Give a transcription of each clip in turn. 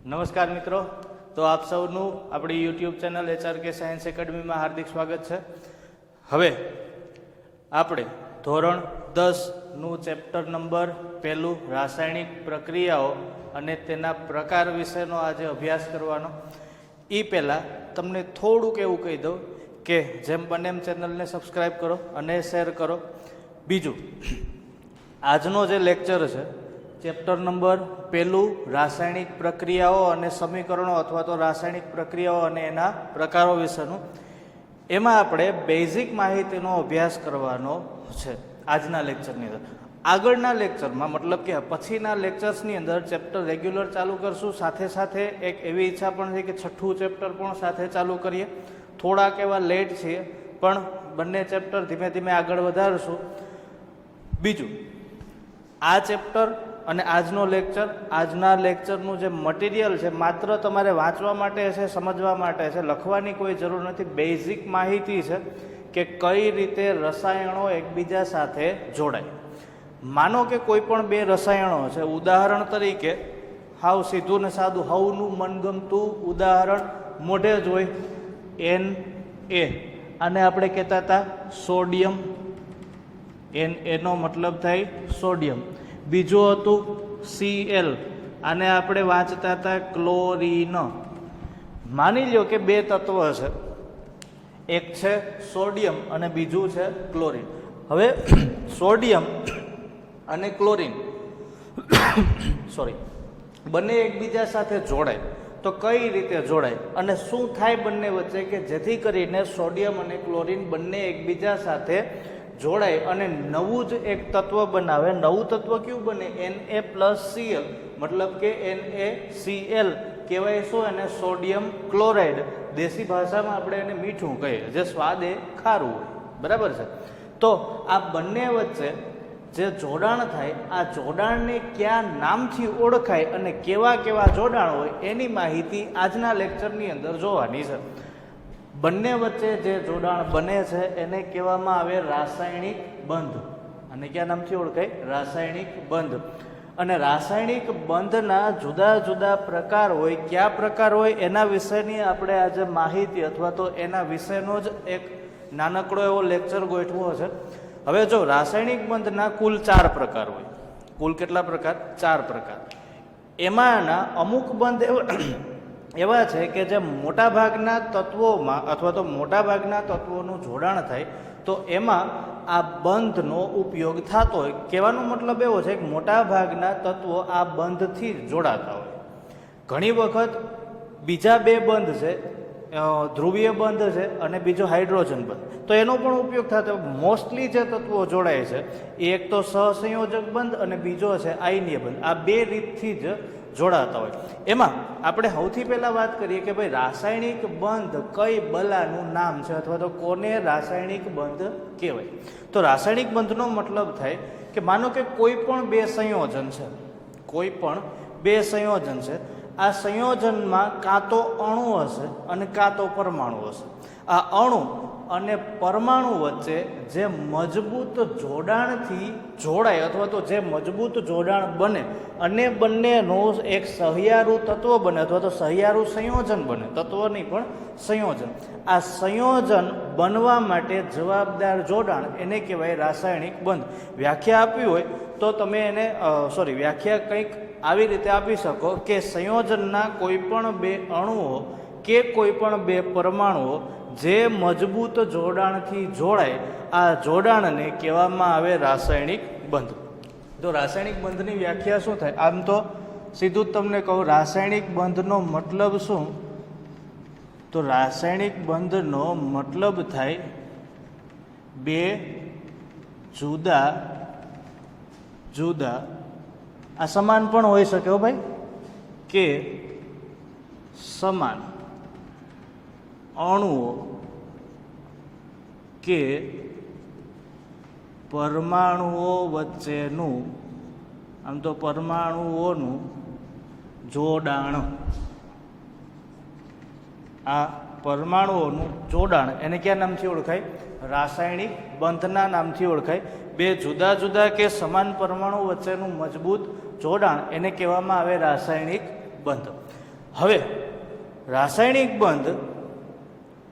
નમસ્કાર મિત્રો, તો આપ સૌનું આપણી યુટ્યુબ ચેનલ HRK સાયન્સ એકેડમીમાં હાર્દિક સ્વાગત છે. હવે આપણે ધોરણ 10નું ચેપ્ટર નંબર 1 રાસાયણિક પ્રક્રિયાઓ અને તેના પ્રકાર વિશેનો આજે અભ્યાસ કરવાનો. એ પહેલાં તમને થોડુંક એવું કહી દઉં કે જેમ બને એમ ચેનલને સબસ્ક્રાઈબ કરો અને શેર કરો. બીજું, આજનો જે લેક્ચર છે ચેપ્ટર નંબર 1 રાસાયણિક પ્રક્રિયાઓ અને સમીકરણો અથવા તો રાસાયણિક પ્રક્રિયાઓ અને એના પ્રકારો વિશેનું, એમાં આપણે બેઝિક માહિતીનો અભ્યાસ કરવાનો છે આજના લેક્ચરની અંદર. આગળના લેક્ચરમાં મતલબ કે પછીના લેક્ચર્સની અંદર ચેપ્ટર રેગ્યુલર ચાલુ કરશું. સાથે સાથે એક એવી ઈચ્છા પણ છે કે 6થું ચેપ્ટર પણ સાથે ચાલુ કરીએ. થોડાક એવા લેટ છીએ પણ બંને ચેપ્ટર ધીમે ધીમે આગળ વધારશું. બીજું, આ ચેપ્ટર અને આજનો લેક્ચર, આજના લેક્ચરનું જે મટીરિયલ છે માત્ર તમારે વાંચવા માટે છે, સમજવા માટે છે, લખવાની કોઈ જરૂર નથી. બેઝિક માહિતી છે કે કઈ રીતે રસાયણો એકબીજા સાથે જોડાય. માનો કે કોઈ પણ બે રસાયણો છે, ઉદાહરણ તરીકે હાવ સીધું ને સાદું હવનું મનગમતું ઉદાહરણ મોઢે જ હોય, Na. આને આપણે કહેતા હતા સોડિયમ. Na નો મતલબ થાય સોડિયમ. બીજું હતું Cl, આને આપણે વાંચતા હતા ક્લોરીન. માની લો કે બે તત્વ છે, એક છે સોડિયમ અને બીજું છે ક્લોરીન. હવે સોડિયમ અને ક્લોરીન બંને એકબીજા સાથે જોડાય તો કઈ રીતે જોડાય અને શું થાય બંને વચ્ચે કે જેથી કરીને સોડિયમ અને ક્લોરીન બંને એકબીજા સાથે જોડાય અને નવું જ એક તત્વ બનાવે. નવું તત્વ કયું બને? Na+Cl, મતલબ કે NaCl કહેવાય. શું? એને સોડિયમ ક્લોરાઇડ. દેશી ભાષામાં આપણે એને મીઠું કહીએ, જે સ્વાદે ખારું હોય. બરાબર છે? તો આ બંને વચ્ચે જે જોડાણ થાય, આ જોડાણને કયા નામથી ઓળખાય અને કેવા કેવા જોડાણ હોય એની માહિતી આજના લેક્ચરની અંદર જોવાની છે. બંને વચ્ચે જે જોડાણ બને છે એને કહેવામાં આવે રાસાયણિક બંધ. અને કયા નામથી ઓળખાય? રાસાયણિક બંધ. અને રાસાયણિક બંધના જુદા જુદા પ્રકાર હોય. કયા પ્રકાર હોય એના વિશેની આપણે આજે માહિતી અથવા તો એના વિશેનો જ એક નાનકડો એવો લેક્ચર ગોઠવો છે. હવે જો રાસાયણિક બંધના કુલ 4 પ્રકાર હોય. કુલ કેટલા પ્રકાર? 4 પ્રકાર. એમાંના અમુક બંધ એવા છે કે જે મોટાભાગના તત્વોમાં અથવા તો મોટાભાગના તત્વોનું જોડાણ થાય તો એમાં આ બંધનો ઉપયોગ થતો હોય. કહેવાનો મતલબ એવો છે કે મોટાભાગના તત્વો આ બંધથી જ જોડાતા હોય. ઘણી વખત બીજા બે બંધ છે, ધ્રુવીય બંધ છે અને બીજો હાઇડ્રોજન બંધ, તો એનો પણ ઉપયોગ થતો. મોસ્ટલી જે તત્વો જોડાય છે એ એક તો સહસંયોજક બંધ અને બીજો છે આયનીય બંધ. આ બે રીતથી જ જોડાતા હોય. એમાં આપણે સૌથી પહેલાં વાત કરીએ કે ભાઈ રાસાયણિક બંધ કઈ બલાનું નામ છે અથવા તો કોને રાસાયણિક બંધ કહેવાય. તો રાસાયણિક બંધનો મતલબ થાય કે માનો કે કોઈ પણ બે સંયોજન છે, કોઈ પણ બે સંયોજન છે. આ સંયોજનમાં કાં તો અણુ હશે અને કાં તો પરમાણુ હશે. આ અણુ અને પરમાણુ વચ્ચે જે મજબૂત જોડાણથી જોડાય અથવા તો જે મજબૂત જોડાણ બને અને બંનેનું એક સહિયારું તત્વ બને અથવા તો સહિયારું સંયોજન બને, તત્વ નહીં પણ સંયોજન. આ સંયોજન બનવા માટે જવાબદાર જોડાણ એને કહેવાય રાસાયણિક બંધ. વ્યાખ્યા આપવી હોય તો તમે એને વ્યાખ્યા કંઈક આવી રીતે આપી શકો કે સંયોજનના કોઈ પણ બે અણુઓ કે કોઈ પણ બે પરમાણુઓ જે મજબૂત જોડાણથી જોડાય, આ જોડાણને કહેવામાં આવે રાસાયણિક બંધ. તો રાસાયણિક બંધની વ્યાખ્યા શું થાય? આમ તો સીધું જ તમને કહું, રાસાયણિક બંધનો મતલબ શું? તો રાસાયણિક બંધનો મતલબ થાય બે જુદા જુદા, આ સમાન પણ હોઈ શકે હો ભાઈ, કે સમાન અણુઓ કે પરમાણુઓ વચ્ચેનું, આમ તો પરમાણુઓનું જોડાણ. આ પરમાણુઓનું જોડાણ એને કયા નામથી ઓળખાય? રાસાયણિક બંધના નામથી ઓળખાય. બે જુદા જુદા કે સમાન પરમાણુ વચ્ચેનું મજબૂત જોડાણ એને કહેવામાં આવે રાસાયણિક બંધ. હવે રાસાયણિક બંધ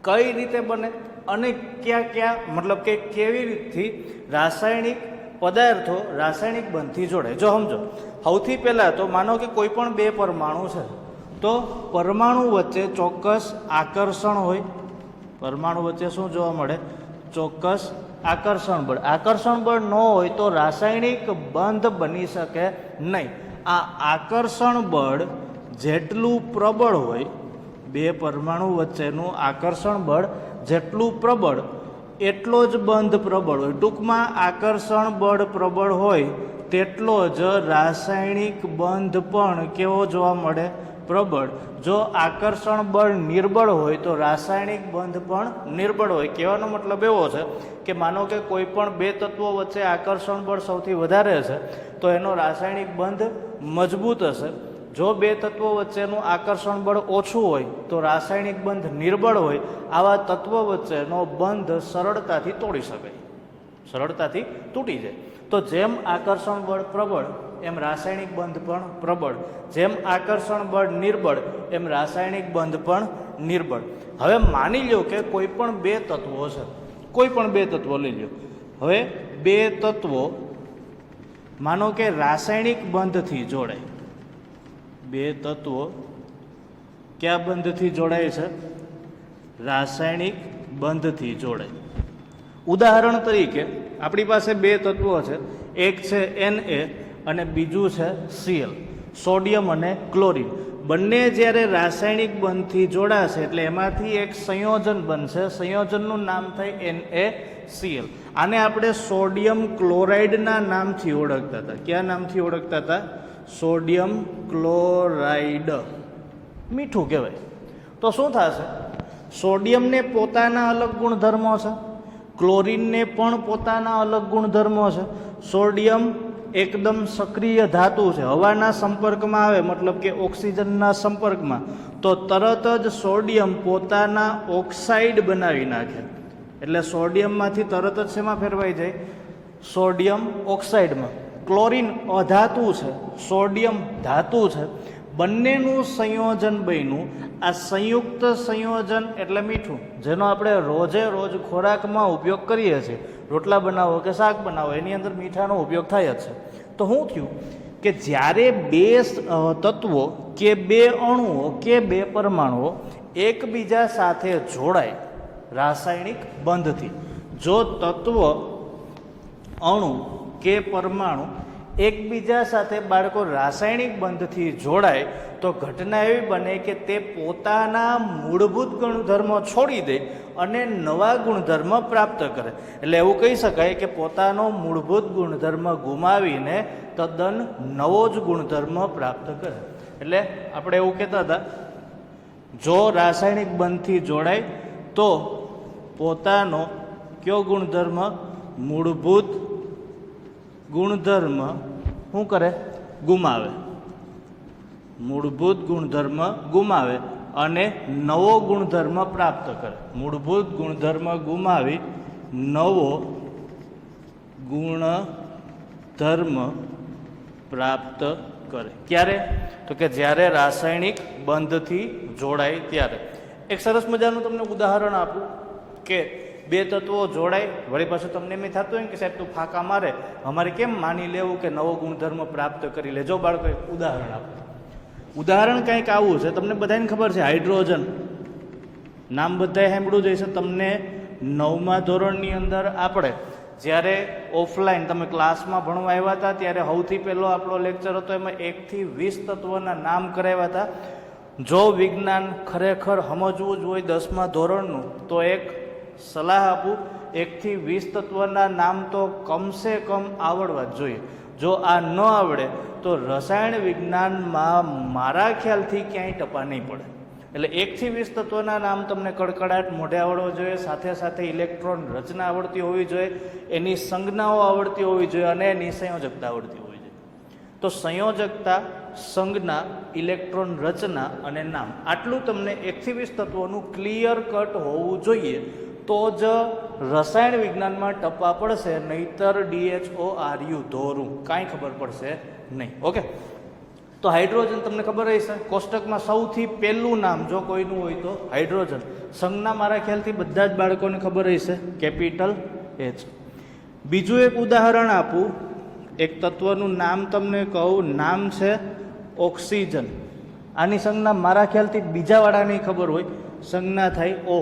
કઈ રીતે બને અને ક્યાં ક્યાં મતલબ કે કેવી રીતથી રાસાયણિક પદાર્થો રાસાયણિક બંધથી જોડાય. જો સમજો, સૌથી પહેલાં તો માનો કે કોઈ પણ બે પરમાણુ છે, તો પરમાણુ વચ્ચે ચોક્કસ આકર્ષણ હોય. પરમાણુ વચ્ચે શું જોવા મળે? ચોક્કસ આકર્ષણ બળ. આકર્ષણ બળ ન હોય તો રાસાયણિક બંધ બની શકે નહીં. આ આકર્ષણ બળ જેટલું પ્રબળ હોય, બે પરમાણુ વચ્ચેનું આકર્ષણ બળ જેટલું પ્રબળ એટલો જ બંધ પ્રબળ હોય. ટૂંકમાં આકર્ષણ બળ પ્રબળ હોય તેટલો જ રાસાયણિક બંધ પણ કેવો જોવા મળે? પ્રબળ. જો આકર્ષણ બળ નિર્બળ હોય તો રાસાયણિક બંધ પણ નિર્બળ હોય. કહેવાનો મતલબ એવો છે કે માનો કે કોઈ પણ બે તત્વો વચ્ચે આકર્ષણ બળ સૌથી વધારે છે તો એનો રાસાયણિક બંધ મજબૂત હશે. જો બે તત્વો વચ્ચેનું આકર્ષણ બળ ઓછું હોય તો રાસાયણિક બંધ નિર્બળ હોય. આવા તત્વો વચ્ચેનો બંધ સરળતાથી તોડી શકાય, સરળતાથી તૂટી જાય. તો જેમ આકર્ષણ બળ પ્રબળ એમ રાસાયણિક બંધ પણ પ્રબળ. જેમ આકર્ષણ બળ નિર્બળ એમ રાસાયણિક બંધ પણ નિર્બળ. હવે માની લો કે કોઈ પણ બે તત્વો છે, કોઈ પણ બે તત્વો લઈ લો. હવે બે તત્વો માનો કે રાસાયણિક બંધથી જોડાય. બે તત્વો કયા બંધથી જોડાય છે? રાસાયણિક બંધથી જોડાય. ઉદાહરણ તરીકે આપણી પાસે બે તત્વો છે, એક છે Na અને બીજું છે Cl, સોડિયમ અને ક્લોરીન. બંને જ્યારે રાસાયણિક બંધથી જોડાશે એટલે એમાંથી એક સંયોજન બનશે. સંયોજનનું નામ થાય NaCl. આને આપણે સોડિયમ ક્લોરાઇડના નામથી ઓળખતા હતા. કયા નામથી ઓળખતા હતા? Sodium chloride. મીઠું કહેવાય. તો શું થશે? સોડિયમને પોતાના અલગ ગુણધર્મો છે, ક્લોરીનને પણ પોતાના અલગ ગુણધર્મો છે. સોડિયમ એકદમ સક્રિય ધાતુ છે. હવાના સંપર્કમાં આવે મતલબ કે ઓક્સિજનના સંપર્કમાં તો તરત જ સોડિયમ પોતાના ઓક્સાઇડ બનાવી નાખે. એટલે સોડિયમમાંથી તરત જ શેમાં ફેરવાઈ જાય? સોડિયમ ઓક્સાઇડમાં. ક્લોરીન અધાતુ છે, સોડિયમ ધાતુ છે. બંનેનું સંયોજન બન્યું. આ સંયુક્ત સંયોજન એટલે મીઠું, જેનો આપણે રોજે રોજ ખોરાકમાં ઉપયોગ કરીએ છીએ. રોટલા બનાવો કે શાક બનાવો એની અંદર મીઠાનો ઉપયોગ થાય જ છે. તો શું થયું કે જ્યારે બે તત્વો કે બે અણુઓ કે બે પરમાણુઓ એકબીજા સાથે જોડાય રાસાયણિક બંધથી, જો તત્વ અણુ કે પરમાણુ એકબીજા સાથે બાળકો રાસાયણિક બંધથી જોડાય તો ઘટના એવી બને કે તે પોતાના મૂળભૂત ગુણધર્મો છોડી દે અને નવા ગુણધર્મ પ્રાપ્ત કરે. એટલે એવું કહી શકાય કે પોતાનો મૂળભૂત ગુણધર્મ ગુમાવીને તદ્દન નવો જ ગુણધર્મ પ્રાપ્ત કરે. એટલે આપણે એવું કહેતા હતા, જો રાસાયણિક બંધથી જોડાય તો પોતાનો કયો ગુણધર્મ? મૂળભૂત ગુણધર્મ શું કરે? ગુમાવે. મૂળભૂત ગુણધર્મ ગુમાવે અને નવો ગુણધર્મ પ્રાપ્ત કરે. મૂળભૂત ગુણધર્મ ગુમાવી નવો ગુણધર્મ પ્રાપ્ત કરે. ક્યારે? તો કે જ્યારે રાસાયણિક બંધથી જોડાય ત્યારે. એક સરસ મજાનું તમને ઉદાહરણ આપું કે બે તત્વો જોડાય, વળી પાછું તમને એમ થતું હોય કે સાહેબ તું ફાંકા મારે, અમારે કેમ માની લેવું કે નવો ગુણધર્મ પ્રાપ્ત કરી લે. જો બાળકો એક ઉદાહરણ આપો. ઉદાહરણ કંઈક આવું છે, તમને બધાને ખબર છે હાઇડ્રોજન. નામ બધાએ સાંભળ્યું જ હશે. તમને 9મા ધોરણની અંદર આપણે જ્યારે ઓફલાઈન તમે ક્લાસમાં ભણવા આવ્યા હતા ત્યારે સૌથી પહેલો આપણો લેક્ચર હતો, એમાં 1 થી 20 તત્વોના નામ કરાવ્યા હતા. જો વિજ્ઞાન ખરેખર સમજવું જ હોય 10મા ધોરણનું તો એક સલાહ આપું, 1 થી 20 તત્વના નામ તો કમસે કમ આવડવા જ જોઈએ. જો આ ન આવડે તો રસાયણ વિજ્ઞાનમાં મારા ખ્યાલથી ક્યાંય ટપા નહીં પડે. એટલે 1 થી 20 તત્વના નામ તમને કડકડાટ મોઢે આવડવો જોઈએ, સાથે સાથે ઇલેક્ટ્રોન રચના આવડતી હોવી જોઈએ, એની સંજ્ઞાઓ આવડતી હોવી જોઈએ અને એની સંયોજકતા આવડતી હોવી જોઈએ. તો સંયોજકતા, સંજ્ઞા, ઇલેક્ટ્રોન રચના અને નામ, આટલું તમને 1 થી 20 તત્વોનું ક્લિયર કટ હોવું જોઈએ. તો જ રસાયણ વિજ્ઞાનમાં ટપ્પા પડશે, નહીતર DHORU ધોરું કાંઈ ખબર પડશે નહીં. ઓકે, તો હાઇડ્રોજન તમને ખબર હશે, કોષ્ટકમાં સૌથી પહેલું નામ જો કોઈનું હોય તો હાઇડ્રોજન. સંજ્ઞા મારા ખ્યાલથી બધા જ બાળકોને ખબર હશે, કેપિટલ એચ. બીજું એક ઉદાહરણ આપું, એક તત્વનું નામ તમને કહું, નામ છે ઓક્સિજન. આની સંજ્ઞા મારા ખ્યાલથી બીજા વાળાને ખબર હોય, સંજ્ઞા થાય O.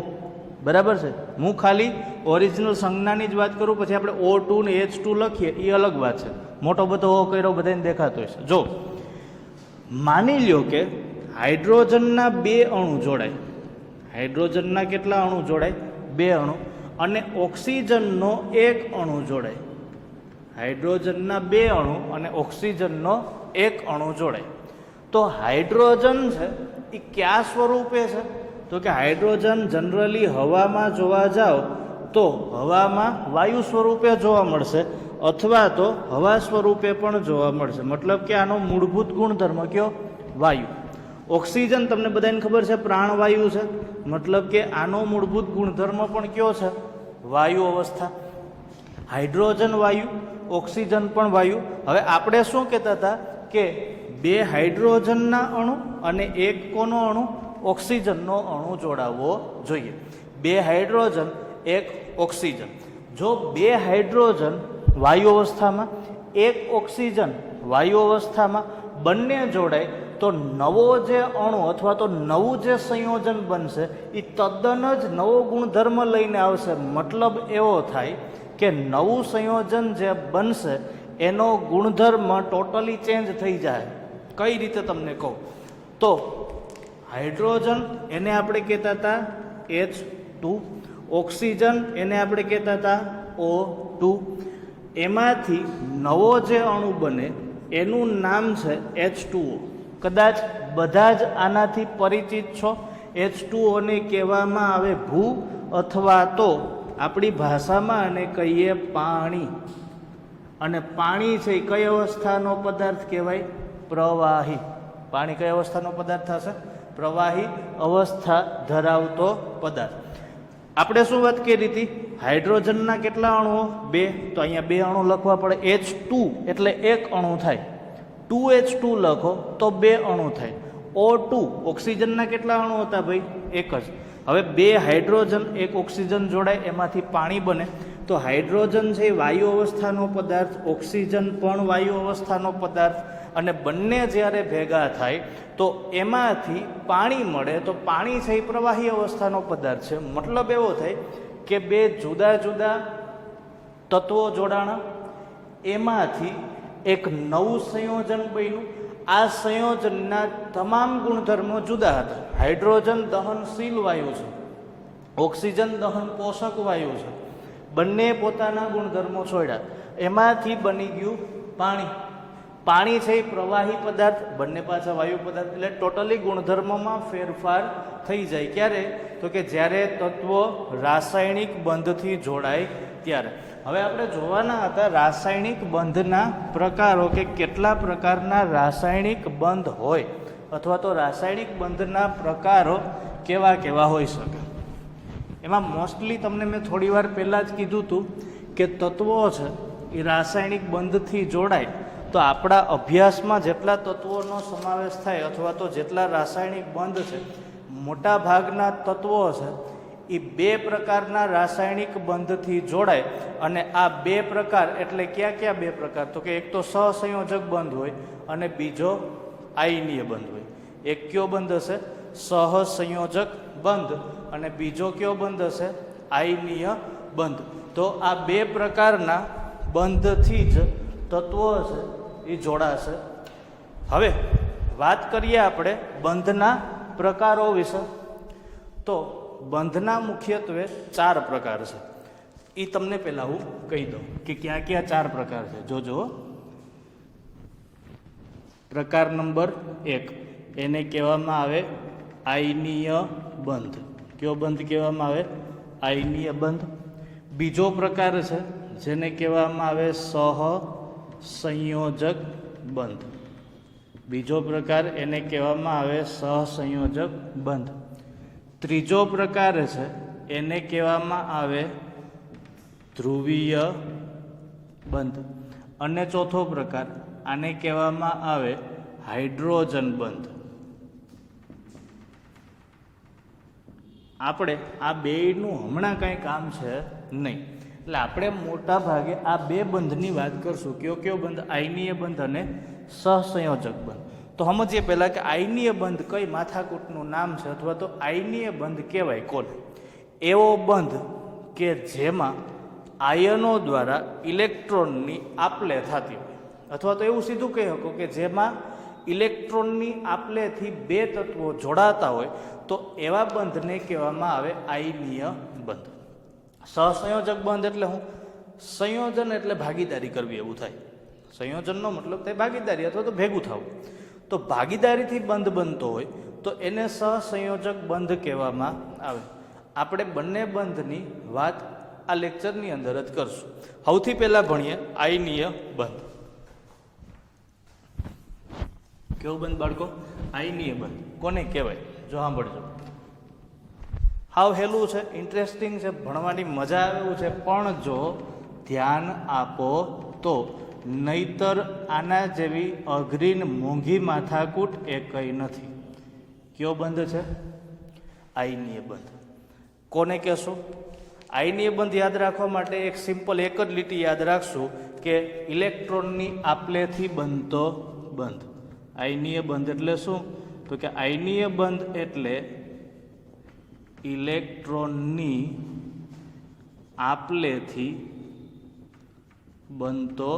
બરાબર છે. હું ખાલી ઓરિજિનલ સંજ્ઞાની જ વાત કરું, પછી આપણે O2 ને H2 લખીએ એ અલગ વાત છે. મોટો બધો O કર્યો બધાને દેખાતો હશે. જો માની લ્યો કે હાઇડ્રોજનના 2 અણુ જોડાય, હાઇડ્રોજનના કેટલા અણુ જોડાય? 2 અણુ. અને ઓક્સિજનનો 1 અણુ જોડાય. હાઇડ્રોજનના 2 અણુ અને ઓક્સિજનનો 1 અણુ જોડાય. તો હાઇડ્રોજન છે એ કયા સ્વરૂપે છે? તો કે હાઇડ્રોજન જનરલી હવામાં જોવા જાઓ તો હવામાં વાયુ સ્વરૂપે જોવા મળશે, અથવા તો હવા સ્વરૂપે પણ જોવા મળશે. મતલબ કે આનો મૂળભૂત ગુણધર્મ કયો? વાયુ. ઓક્સિજન તમને બધાને ખબર છે પ્રાણવાયુ છે, મતલબ કે આનો મૂળભૂત ગુણધર્મ પણ કયો છે? વાયુ અવસ્થા. હાઇડ્રોજન વાયુ, ઓક્સિજન પણ વાયુ. હવે આપણે શું કહેતા હતા કે 2 હાઇડ્રોજનના અણુ અને 1 કોનો અણુ? ઓક્સિજનનો અણુ જોડાવવો જોઈએ. 2 હાઇડ્રોજન 1 ઓક્સિજન. જો 2 હાઇડ્રોજન વાયુ અવસ્થામાં, 1 ઓક્સિજન વાયુ અવસ્થામાં બંને જોડાય તો નવો જે અણુ અથવા તો નવું જે સંયોજન બનશે એ તદ્દન જ નવો ગુણધર્મ લઈને આવશે. મતલબ એવો થાય કે નવું સંયોજન જે બનશે એનો ગુણધર્મ ટોટલી ચેન્જ થઈ જાય. કઈ રીતે તમને કહું તો હાઇડ્રોજન એને આપણે કહેતા હતા H2, ઓક્સિજન એને આપણે કહેતા હતા O2. એમાંથી નવો જે અણુ બને એનું નામ છે H2O. કદાચ બધા જ આનાથી પરિચિત છો. H2O ને કહેવામાં આવે ભૂ, અથવા તો આપણી ભાષામાં અને કહીએ પાણી. અને પાણી છે એ કઈ અવસ્થાનો પદાર્થ કહેવાય? પ્રવાહી. પાણી કઈ અવસ્થાનો પદાર્થ થશે? પ્રવાહી અવસ્થા ધરાવતો પદાર્થ. આપણે શું વાત કરી હતી? હાઇડ્રોજનના કેટલા અણુઓ? 2. તો અહીંયા 2 અણુ લખવા પડે. H2 એટલે 1 અણુ થાય. 2H2 લખો તો 2 અણુ થાય. O2 ઓક્સિજનના કેટલા અણુ હતા ભાઈ? 1 જ. હવે 2 હાઇડ્રોજન 1 ઓક્સિજન જોડાય એમાંથી પાણી બને. તો હાઇડ્રોજન છે વાયુ અવસ્થાનો પદાર્થ, ઓક્સિજન પણ વાયુ અવસ્થાનો પદાર્થ, અને બંને જ્યારે ભેગા થાય તો એમાંથી પાણી મળે. તો પાણી છે એ પ્રવાહી અવસ્થાનો પદાર્થ છે. મતલબ એવો થાય કે 2 જુદા જુદા તત્વો જોડાણા, એમાંથી એક નવું સંયોજન બન્યું. આ સંયોજનના તમામ ગુણધર્મો જુદા હતા. હાઇડ્રોજન દહનશીલ વાયુ છે, ઓક્સિજન દહન પોષક વાયુ છે. બંને પોતાના ગુણધર્મો છોડ્યા, એમાંથી બની ગયું પાણી. પાણી છે એ પ્રવાહી પદાર્થ, બંને પાછા વાયુ પદાર્થ. એટલે ટોટલી ગુણધર્મોમાં ફેરફાર થઈ જાય. ક્યારે? તો કે જ્યારે તત્વો રાસાયણિક બંધથી જોડાય ત્યારે. હવે આપણે જોવાના હતા રાસાયણિક બંધના પ્રકારો, કે કેટલા પ્રકારના રાસાયણિક બંધ હોય, અથવા તો રાસાયણિક બંધના પ્રકારો કેવા કેવા હોઈ શકે. એમાં મોસ્ટલી તમને મેં થોડી વાર પહેલાં જ કીધું હતું કે તત્વો છે એ રાસાયણિક બંધથી જોડાય તો આપણા અભ્યાસમાં જેટલા તત્વોનો સમાવેશ થાય અથવા તો જેટલા રાસાયણિક બંધ છે, મોટા ભાગના તત્વો છે એ 2 પ્રકારના રાસાયણિક બંધથી જોડાય. અને આ 2 પ્રકાર એટલે ક્યાં ક્યાં 2 પ્રકાર? તો કે એક તો સહસંયોજક બંધ હોય અને બીજો આયનીય બંધ હોય. એક કયો બંધ હશે? સહસંયોજક બંધ. અને બીજો કયો બંધ હશે? આયનીય બંધ. તો આ 2 પ્રકારના બંધથી જ તત્વો છે એ જોડાશે. હવે વાત કરીએ આપણે બંધના પ્રકારો વિશે. તો બંધના મુખ્યત્વે 4 પ્રકાર છે. એ તમને પહેલાં હું કહી દઉં કે ક્યાં ક્યાં 4 પ્રકાર છે. જોજો. પ્રકાર નંબર 1 એને કહેવામાં આવે આયનીય બંધ. કયો બંધ કહેવામાં આવે? આયનીય બંધ. બીજો પ્રકાર છે જેને કહેવામાં આવે સહસંયોજક બંધ. બીજો પ્રકાર એને કહેવામાં આવે સહસંયોજક બંધ. ત્રીજો પ્રકાર છે એને કહેવામાં આવે ધ્રુવીય બંધ. અને ચોથો પ્રકાર આને કહેવામાં આવે હાઇડ્રોજન બંધ. આપણે આ બેયનું હમણાં કાંઈ કામ છે નહીં, એટલે આપણે મોટા ભાગે આ બે બંધની વાત કરશું. કયો કયો બંધ? આયનીય બંધ અને સહસંયોજક બંધ. તો સમજીએ પહેલાં કે આયનીય બંધ કઈ માથાકૂટનું નામ છે, અથવા તો આયનીય બંધ કહેવાય કોને? એવો બંધ કે જેમાં આયનો દ્વારા ઇલેક્ટ્રોનની આપલે થતી હોય, અથવા તો એવું સીધું કહી શકો કે જેમાં ઇલેક્ટ્રોનની આપલેથી બે તત્વો જોડાતા હોય, તો એવા બંધને કહેવામાં આવે આયનીય બંધ. સહસંયોજક બંધ એટલે શું? સંયોજન એટલે ભાગીદારી કરવી એવું થાય. સંયોજનનો મતલબ થાય ભાગીદારી અથવા તો ભેગું થવું. તો ભાગીદારીથી બંધ બનતો હોય તો એને સહસંયોજક બંધ કહેવામાં આવે. આપણે બંને બંધની વાત આ લેક્ચરની અંદર જ કરશું. સૌથી પહેલા ભણીએ આયનીય બંધ. કેવો બંધ બાળકો? આયનીય બંધ. કોને કહેવાય? જો સાંભળજો. હાવ હેલું છે, ઇન્ટરેસ્ટિંગ છે, ભણવાની મજા આવે એવું છે, પણ જો ધ્યાન આપો તો, નહીતર આના જેવી અઘરી ને મોંઘી માથાકૂટ એ કંઈ નથી. કયો બંધ છે? આયનીય બંધ. કોને કહેશું? આયનીય બંધ યાદ રાખવા માટે એક સિમ્પલ એક જ લીટી યાદ રાખશું કે ઇલેક્ટ્રોનની આપલેથી બનતો બંધ. આયનીય બંધ એટલે શું? તો કે આયનીય બંધ એટલે ઇલેક્ટ્રોનની આપલેથી બનતો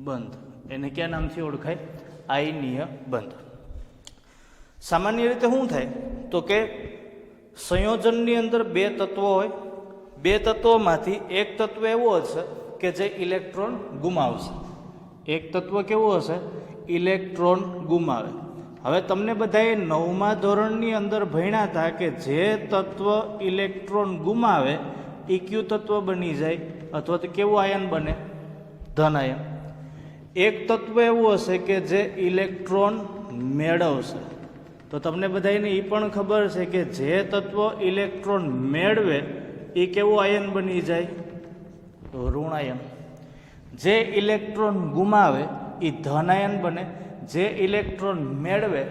બંધ. એને કયા નામથી ઓળખાય? આયનીય બંધ. સામાન્ય રીતે શું થાય તો કે સંયોજનની અંદર બે તત્વો હોય, બે તત્વોમાંથી એક તત્વ એવો હશે કે જે ઇલેક્ટ્રોન ગુમાવશે. એક તત્વ કેવું હશે? ઇલેક્ટ્રોન ગુમાવે. હવે તમને બધાએ 9મા ધોરણની અંદર ભણ્યા હતા કે જે તત્વ ઇલેક્ટ્રોન ગુમાવે એ કયું તત્વ બની જાય, અથવા તો કેવું આયન બને? ધન આયન. એક તત્વ એવું હશે કે જે ઇલેક્ટ્રોન મેળવશે. તો તમને બધાને એ પણ ખબર છે કે જે તત્વ ઇલેક્ટ્રોન મેળવે એ કેવું આયન બની જાય? ઋણ આયન. જે ઇલેક્ટ્રોન ગુમાવે એ ધન આયન બને, જે ઇલેક્ટ્રોન મેળવે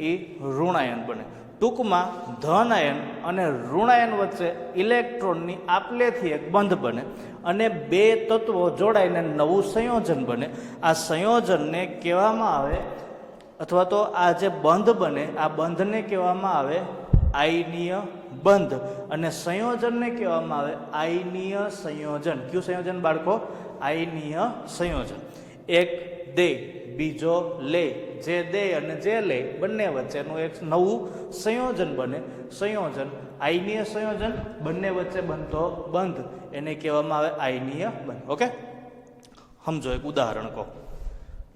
એ ઋણાયન બને. ટૂંકમાં ધન આયન અને ઋણાયન વચ્ચે ઇલેક્ટ્રોનની આપલેથી એક બંધ બને અને બે તત્વો જોડાઈને નવું સંયોજન બને. આ સંયોજનને કહેવામાં આવે, અથવા તો આ જે બંધ બને આ બંધને કહેવામાં આવે આયનીય બંધ, અને સંયોજનને કહેવામાં આવે આયનીય સંયોજન. કયું સંયોજન બાળકો? આયનીય સંયોજન. એક દે બીજો લે, જે દે અને જે લે બંને વચ્ચેનું એક નવું સંયોજન બને. સંયોજન આયનીય સંયોજન, બંને વચ્ચે બનતો બંધ એને કહેવામાં આવે આયનીય બંધ. ઓકે, સમજો. એક ઉદાહરણ કહો.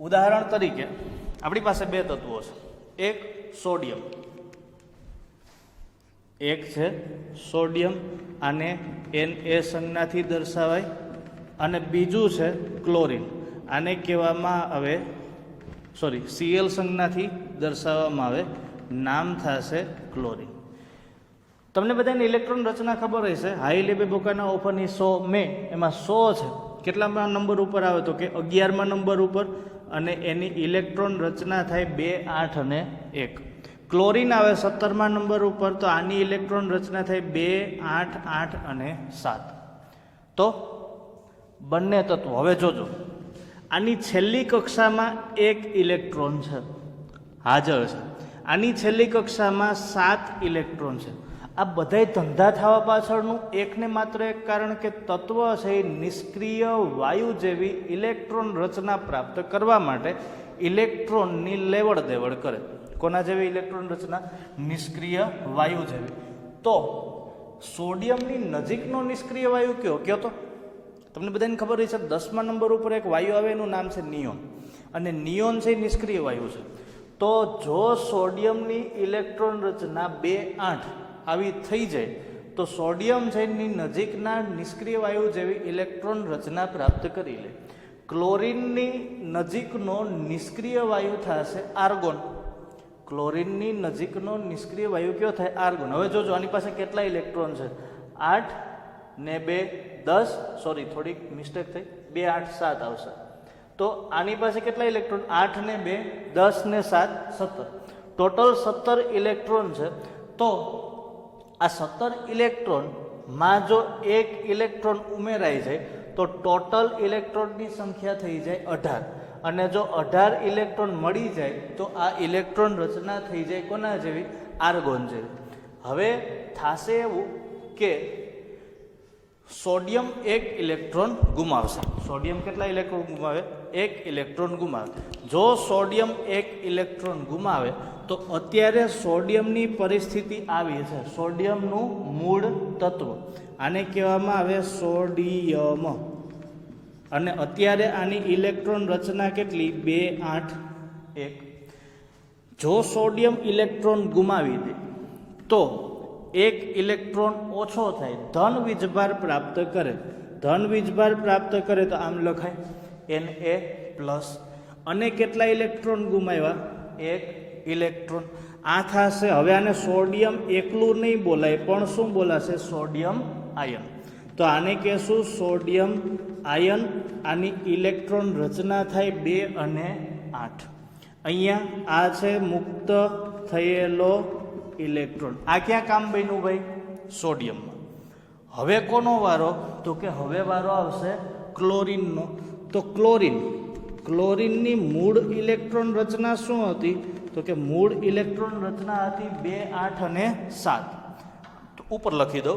ઉદાહરણ તરીકે આપણી પાસે બે તત્વો છે. એક સોડિયમ, એક છે સોડિયમ, આને Na સંજ્ઞાથી દર્શાવાય, અને બીજું છે ક્લોરીન, આને કહેવામાં આવે Cl સંજ્ઞાથી દર્શાવવામાં આવે, નામ થશે ક્લોરીન. તમને બધાને ઇલેક્ટ્રોન રચના ખબર હશે. હાઈ લેબેબોકાના ઓફરની 100 મે, એમાં 100 છે. કેટલામાં નંબર ઉપર આવે તો કે 11મા નંબર ઉપર, અને એની ઇલેક્ટ્રોન રચના થાય 2, 8 અને 1. ક્લોરીન આવે 17મા નંબર ઉપર, તો આની ઇલેક્ટ્રોન રચના થાય 2, 8, 8 અને 7. તો બંને તત્વો. હવે જોજો, આની છેલ્લી કક્ષામાં એક ઇલેક્ટ્રોન છે, હાજર છે. આની છેલ્લી કક્ષામાં 7 ઇલેક્ટ્રોન છે. આ બધાય ધંધા થવા પાછળનું એકને માત્ર એક કારણ કે તત્વ છે એ નિષ્ક્રિય વાયુ જેવી ઇલેક્ટ્રોન રચના પ્રાપ્ત કરવા માટે ઇલેક્ટ્રોનની લેવડ દેવડ કરે. કોના જેવી ઇલેક્ટ્રોન રચના? નિષ્ક્રિય વાયુ જેવી. તો સોડિયમની નજીકનો નિષ્ક્રિય વાયુ કયો તો? તમને બધાને ખબર છે 10મા નંબર ઉપર એક વાયુ આવે, એનું નામ છે નિયોન, અને નિયોન છે નિષ્ક્રિય વાયુ છે. તો જો સોડિયમની ઇલેક્ટ્રોન રચના 2, 8 આવી થઈ જાય તો સોડિયમ છે એની નજીકના નિષ્ક્રિય વાયુ જેવી ઇલેક્ટ્રોન રચના પ્રાપ્ત કરી લે. ક્લોરીનની નજીકનો નિષ્ક્રિય વાયુ થશે આર્ગોન. ક્લોરીનની નજીકનો નિષ્ક્રિય વાયુ કયો થાય? આર્ગોન. હવે જોજો, આની પાસે કેટલા ઇલેક્ટ્રોન છે? 8 ને 2 10, સોરી થોડીક મિસ્ટેક થઈ, 2, 8, 7 આવશે. તો આની પાસે કેટલા ઇલેક્ટ્રોન? 8 ને 2 10 ને 7 17, ટોટલ 17 ઇલેક્ટ્રોન છે. તો આ 17 ઇલેક્ટ્રોનમાં જો એક ઇલેક્ટ્રોન ઉમેરાઈ જાય તો ટોટલ ઇલેક્ટ્રોનની સંખ્યા થઈ જાય 18, અને જો 18 ઇલેક્ટ્રોન મળી જાય તો આ ઇલેક્ટ્રોન રચના થઈ જાય કોના જેવી? આર્ગોન જેવી. હવે થશે એવું કે સોડિયમ એક ઇલેક્ટ્રોન ગુમાવશે. સોડિયમ કેટલા ઇલેક્ટ્રોન ગુમાવે? એક ઇલેક્ટ્રોન ગુમાવે. જો સોડિયમ એક ઇલેક્ટ્રોન ગુમાવે તો અત્યારે સોડિયમની પરિસ્થિતિ આવી છે. સોડિયમનું મૂળ તત્વ, આને કહેવામાં આવે સોડિયમ, અને અત્યારે આની ઇલેક્ટ્રોન રચના કેટલી? 2 8 1. જો સોડિયમ ઇલેક્ટ્રોન ગુમાવી દે તો એક ઇલેક્ટ્રોન ઓછો થાય, ધન વીજભાર પ્રાપ્ત કરે. ધન વીજભાર પ્રાપ્ત કરે તો આમ લખાય Na+. અને કેટલા ઇલેક્ટ્રોન ગુમાવ્યા? એક ઇલેક્ટ્રોન. આ થશે, હવે આને સોડિયમ એકલું નહીં બોલાય, પણ શું બોલાશે? Sodium ion. તો આને કહેશું સોડિયમ આયન. આની ઇલેક્ટ્રોન રચના થાય 2 અને 8. અહીંયા આ છે મુક્ત થયેલો ઇલેક્ટ્રોન. આ ક્યાં કામ બન્યું ભાઈ? સોડિયમમાં. હવે કોનો વારો? તો કે હવે વારો આવશે ક્લોરીનનો. તો ક્લોરીનની મૂળ ઇલેક્ટ્રોન રચના શું હતી? તો કે મૂળ ઇલેક્ટ્રોન રચના હતી 2 8 અને 7. તો ઉપર લખી દો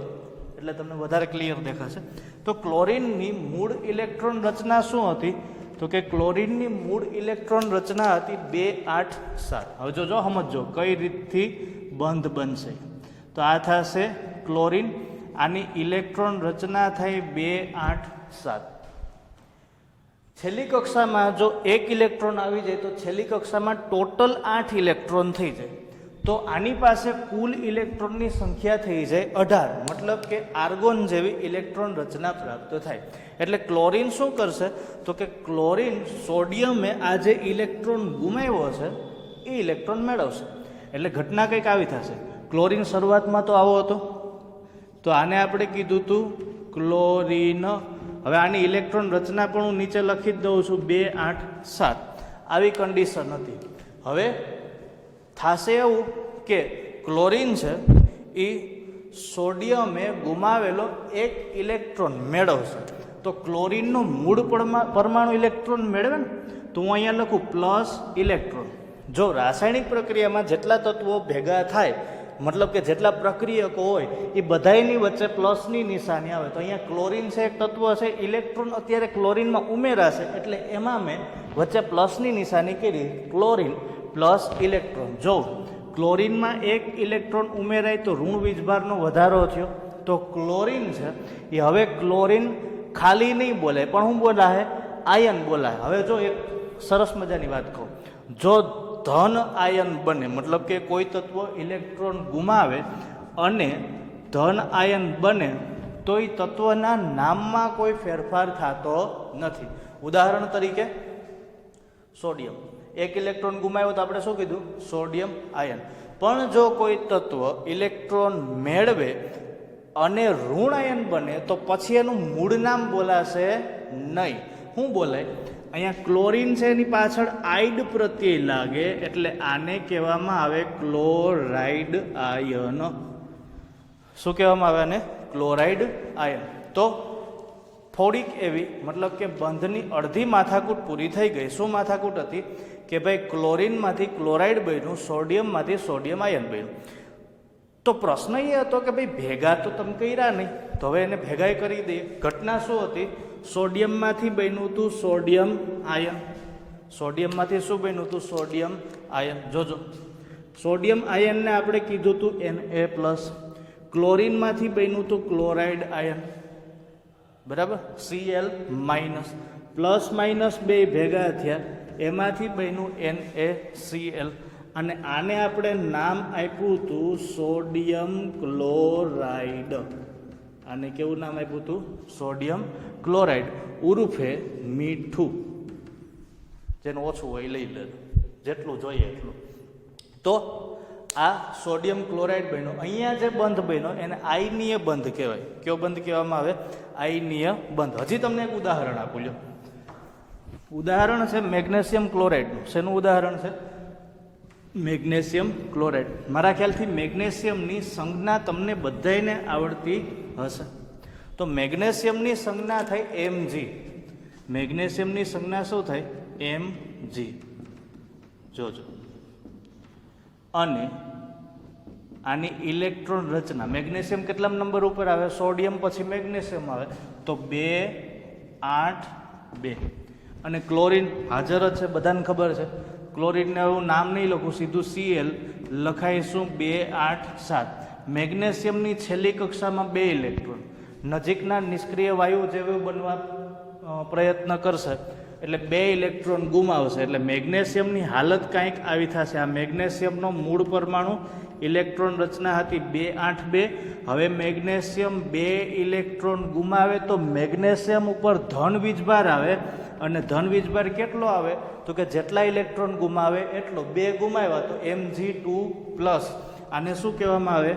એટલે તમને વધારે ક્લિયર દેખાશે. તો ક્લોરીનની મૂળ ઇલેક્ટ્રોન રચના શું હતી? તો કે ક્લોરીનની મૂળ ઇલેક્ટ્રોન રચના હતી 2 8 7. હવે જો સમજો કઈ રીતથી બંધ બનશે. તો આ થશે ક્લોરીન. આની ઇલેક્ટ્રોન રચના થઈ 2 8 7. છેલ્લી કક્ષામાં જો એક ઇલેક્ટ્રોન આવી જાય તો છેલ્લી કક્ષામાં ટોટલ 8 ઇલેક્ટ્રોન થઈ જાય. તો આની પાસે કુલ ઇલેક્ટ્રોનની સંખ્યા થઈ જાય 18, મતલબ કે આર્ગોન જેવી ઇલેક્ટ્રોન રચના પ્રાપ્ત થાય. એટલે ક્લોરીન શું કરશે? તો કે ક્લોરીન સોડિયમે આ જે ઇલેક્ટ્રોન ગુમાવ્યો છે એ ઇલેક્ટ્રોન મેળવશે. એટલે ઘટના કંઈક આવી થશે. ક્લોરીન શરૂઆતમાં તો આવો હતો, તો આને આપણે કીધું હતું ક્લોરીન. હવે આની ઇલેક્ટ્રોન રચના પણ હું નીચે લખી જ દઉં છું 2 8 7. આવી કન્ડિશન હતી. હવે થશે એવું કે ક્લોરીન છે એ સોડિયમે ગુમાવેલો એક ઇલેક્ટ્રોન મેળવશે. તો ક્લોરીનનો મૂળ પરમાણુ ઇલેક્ટ્રોન મેળવે ને, તો હું અહીંયા લખું પ્લસ ઇલેક્ટ્રોન. જો રાસાયણિક પ્રક્રિયામાં જેટલા તત્વો ભેગા થાય, મતલબ કે જેટલા પ્રક્રિયકો હોય એ બધાની વચ્ચે પ્લસની નિશાની આવે. તો અહીંયા ક્લોરીન છે એક તત્વ છે, ઇલેક્ટ્રોન અત્યારે ક્લોરીનમાં ઉમેરાશે એટલે એમાં મેં વચ્ચે પ્લસની નિશાની કરી, ક્લોરીન પ્લસ ઇલેક્ટ્રોન. જો ક્લોરીનમાં એક ઇલેક્ટ્રોન ઉમેરાય તો ઋણ વીજભારનો વધારો થયો. તો ક્લોરીન છે એ હવે ક્લોરીન ખાલી નહીં બોલાય, પણ હું બોલાય આયન બોલાય. હવે જો એક સરસ મજાની વાત કહું, જો ધન આયન બને, મતલબ કે કોઈ તત્વ ઇલેક્ટ્રોન ગુમાવે અને ધન આયન બને તો એ તત્વના નામમાં કોઈ ફેરફાર થતો નથી. ઉદાહરણ તરીકે સોડિયમ, એક ઇલેક્ટ્રોન ગુમાવ્યો તો આપણે શું કીધું? Sodium ion. પણ જો કોઈ તત્વ ઇલેક્ટ્રોન મેળવે અને ઋણ આયન બને તો પછી એનું મૂળ નામ બોલાશે નહીં. શું બોલાય? અહીંયા ક્લોરીન છે એની પાછળ આઇડ પ્રત્યય લાગે એટલે આને કહેવામાં આવે ક્લોરાઇડ આયન. શું કહેવામાં આવે આને? Chloride ion. તો થોડીક એવી, મતલબ કે બંધની અડધી માથાકૂટ પૂરી થઈ ગઈ. શું માથાકૂટ હતી? કે ભાઈ ક્લોરીનમાંથી ક્લોરાઇડ બન્યું, સોડિયમમાંથી સોડિયમ આયન બન્યું. તો પ્રશ્ન એ હતો કે ભાઈ ભેગા તો તમે કર્યા નહીં, તો હવે એને ભેગાઈ કરી દઈએ. ઘટના શું હતી? સોડિયમમાંથી બન્યું હતું સોડિયમ આયન. સોડિયમમાંથી શું બન્યું હતું? Sodium ion. જોજો, સોડિયમ આયનને આપણે કીધું હતું Na+. ક્લોરીનમાંથી બન્યું હતું ક્લોરાઇડ આયન, બરાબર, Cl-. પ્લસ માઇનસ બે ભેગા થયા, એમાંથી બન્યું NaCl. અને આને આપણે નામ આપ્યું હતું સોડિયમ ક્લોરાઇડ. આને કેવું નામ આપ્યું હતું? સોડિયમ ક્લોરાઇડ, ઉર્ફે મીઠું. જેનું ઓછું હોય લઈ લે, જેટલું જોઈએ એટલું. તો આ સોડિયમ ક્લોરાઇડ બન્યો. અહીંયા જે બંધ બન્યો એને આયનીય બંધ કહેવાય. કયો બંધ કહેવામાં આવે? આયનીય બંધ. હજી તમને એક ઉદાહરણ આપું લ્યો. ઉદાહરણ છે મેગ્નેશિયમ ક્લોરાઇડનું. શેનું ઉદાહરણ છે? Magnesium chloride. મારા ખ્યાલથી મેગ્નેશિયમની સંજ્ઞા તમને બધાયને આવડતી હશે. તો મેગ્નેશિયમની સંજ્ઞા થાય Mg. મેગ્નેશિયમની સંજ્ઞા શું થાય? Mg. જોજો. અને આની ઇલેક્ટ્રોન રચના, મેગ્નેશિયમ કેટલા નંબર ઉપર આવે? સોડિયમ પછી મેગ્નેશિયમ આવે, તો 2 8 2. અને ક્લોરીન હાજર જ છે, બધાને ખબર છે. ક્લોરીનને એવું નામ નહીં લખું, સીધું Cl લખાઈશું 2 8 7. મેગ્નેશિયમની છેલ્લી કક્ષામાં 2 ઇલેક્ટ્રોન, નજીકના નિષ્ક્રિય વાયુ જેવું બનવા પ્રયત્ન કરશે એટલે 2 ઇલેક્ટ્રોન ગુમાવશે. એટલે મેગ્નેશિયમની હાલત કાંઈક આવી થશે. આ મેગ્નેશિયમનો મૂળ પરમાણુ ઇલેક્ટ્રોન રચના હતી 2 8 2. હવે મેગ્નેશિયમ 2 ઇલેક્ટ્રોન ગુમાવે તો મેગ્નેશિયમ ઉપર ધન વીજભાર આવે. અને ધન વીજભાર કેટલો આવે? તો કે જેટલા ઇલેક્ટ્રોન ગુમાવે એટલો. 2 ગુમાવ્યા તો Mg2+. આને શું કહેવામાં આવે?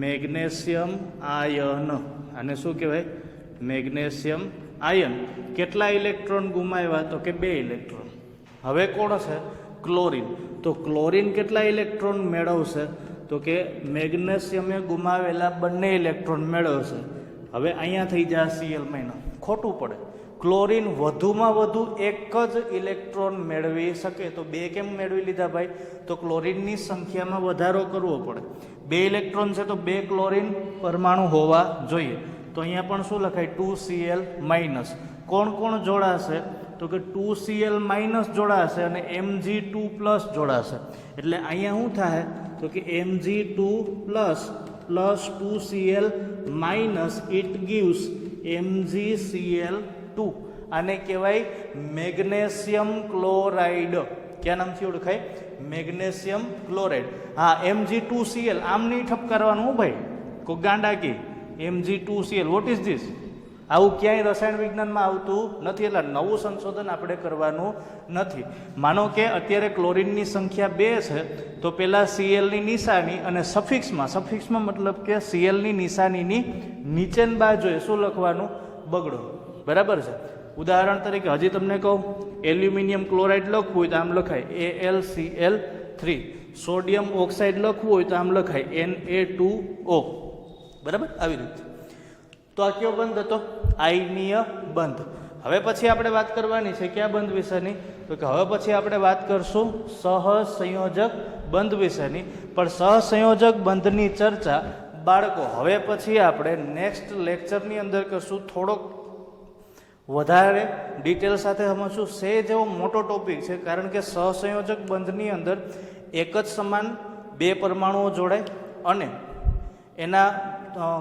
Magnesium ion. આને શું કહેવાય? Magnesium ion. કેટલા ઇલેક્ટ્રોન ગુમાવ્યા? તો કે 2 ઇલેક્ટ્રોન. હવે કોણ છે? ક્લોરીન. તો ક્લોરીન કેટલા ઇલેક્ટ્રોન મેળવશે? તો કે મેગ્નેશિયમે ગુમાવેલા બંને ઇલેક્ટ્રોન મેળવશે. હવે અહીંયા થઈ જાય Cl-. ખોટું પડે. ક્લોરીન વધુમાં વધુ એક જ ઇલેક્ટ્રોન મેળવી શકે. તો 2 કેમ મેળવી લીધા ભાઈ? તો ક્લોરીનની સંખ્યામાં વધારો કરવો પડે. 2 ઇલેક્ટ્રોન છે તો 2 ક્લોરીન પરમાણુ હોવા જોઈએ. તો અહીંયા પણ શું લખાય? 2Cl-. કોણ કોણ જોડાશે? તો કે 2Cl- જોડાશે અને Mg2+ જોડાશે. એટલે અહીંયા શું થાય? તો કે Mg2+ + 2Cl- it gives MgCl2. આને કહેવાય મેગ્નેશિયમ ક્લોરાઇડ. ક્યાં નામથી ઓળખાય? Magnesium chloride. હા, Mg2Cl આમ નહીં ઠપકારવાનું ભાઈ, કોઈ ગાંડા કે Mg2Cl. What is this? આવું ક્યાંય રસાયણ વિજ્ઞાનમાં આવતું નથી. એટલે નવું સંશોધન આપણે કરવાનું નથી. માનો કે અત્યારે ક્લોરીનની સંખ્યા 2 છે તો પહેલાં Clની નિશાની અને સફિક્સમાં મતલબ કે Clની નિશાનીની નીચેની બાજુએ શું લખવાનું? બગડો. બરાબર છે. ઉદાહરણ તરીકે હજી તમને કહું, એલ્યુમિનિયમ ક્લોરાઇડ લખવું હોય તો આમ લખાય AlCl3. સોડિયમ ઓક્સાઇડ લખવું હોય તો આમ લખાય Na2O. બરાબર? આવી રીતે. તો આ કયો બંધ હતો? આયનીય બંધ. હવે પછી આપણે વાત કરવાની છે કયા બંધ વિશેની? તો કે હવે પછી આપણે વાત કરશું સહસંયોજક બંધ વિશેની. પણ સહસંયોજક બંધની ચર્ચા બાળકો હવે પછી આપણે નેક્સ્ટ લેક્ચરની અંદર કરશું. થોડોક વધારે ડિટેલ સાથે સમજશું. સેજ એવો મોટો ટોપિક છે, કારણ કે સહસંયોજક બંધની અંદર એક જ સમાન 2 પરમાણુઓ જોડાય અને એના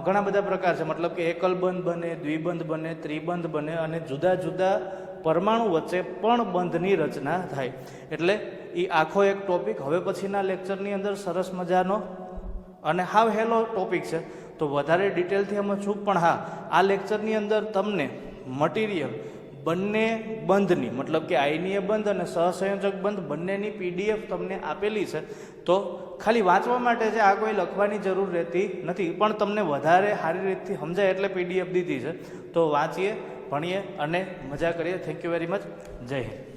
ઘણા બધા પ્રકાર છે. મતલબ કે એકલ બંધ બને, દ્વિબંધ બને, ત્રિબંધ બને અને જુદા જુદા પરમાણુ વચ્ચે પણ બંધની રચના થાય. એટલે એ આખો એક ટોપિક હવે પછીના લેક્ચરની અંદર સરસ મજાનો અને હાવ હેલો ટોપિક છે, તો વધારે ડિટેલથી સમજશું. પણ હા, આ લેક્ચરની અંદર તમને મટીરિયલ બંને બંધની, મતલબ કે આયનીય બંધ અને સહસંયોજક બંધ બંનેની PDF તમને આપેલી છે. તો ખાલી વાંચવા માટે છે, આ કોઈ લખવાની જરૂર રહેતી નથી. પણ તમને વધારે સારી રીતથી સમજાય એટલે PDF દીધી છે. તો વાંચીએ, ભણીએ અને મજા કરીએ. Thank you very much. જય હિન્દ.